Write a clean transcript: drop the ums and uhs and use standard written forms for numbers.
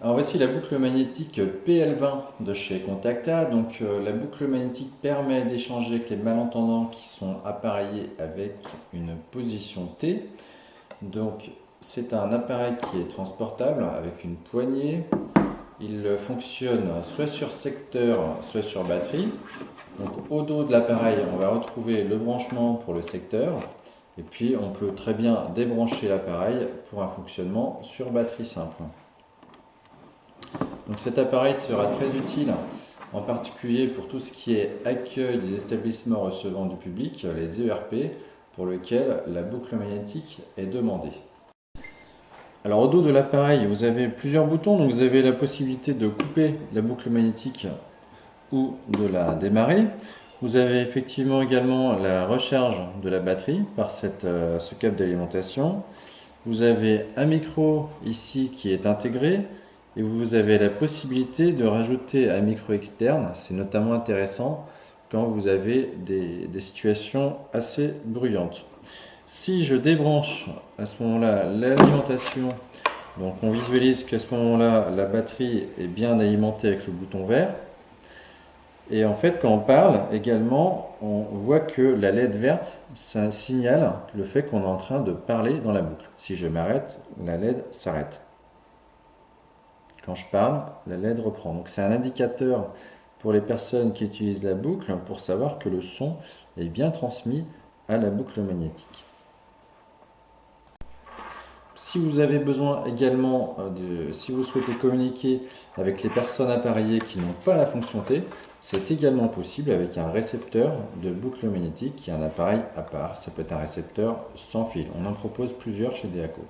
Alors voici la boucle magnétique PL20 de chez Contacta. Donc la boucle magnétique permet d'échanger avec les malentendants qui sont appareillés avec une position T. Donc c'est un appareil qui est transportable avec une poignée. Il fonctionne soit sur secteur, soit sur batterie. Donc au dos de l'appareil, on va retrouver le branchement pour le secteur. Et puis on peut très bien débrancher l'appareil pour un fonctionnement sur batterie simple. Donc cet appareil sera très utile, en particulier pour tout ce qui est accueil des établissements recevant du public, les ERP, pour lesquels la boucle magnétique est demandée. Alors au dos de l'appareil, vous avez plusieurs boutons, donc vous avez la possibilité de couper la boucle magnétique ou de la démarrer. Vous avez effectivement également la recharge de la batterie par ce câble d'alimentation. Vous avez un micro ici qui est intégré et vous avez la possibilité de rajouter un micro externe. C'est notamment intéressant quand vous avez des situations assez bruyantes. Si je débranche à ce moment-là l'alimentation, donc on visualise qu'à ce moment-là la batterie est bien alimentée avec le bouton vert. Et en fait, quand on parle également, on voit que la LED verte, ça signale le fait qu'on est en train de parler dans la boucle. Si je m'arrête, la LED s'arrête. Quand je parle, la LED reprend. Donc c'est un indicateur pour les personnes qui utilisent la boucle pour savoir que le son est bien transmis à la boucle magnétique. Si vous avez besoin également si vous souhaitez communiquer avec les personnes appareillées qui n'ont pas la fonction T, c'est également possible avec un récepteur de boucle magnétique qui est un appareil à part. Ça peut être un récepteur sans fil. On en propose plusieurs chez Deaco.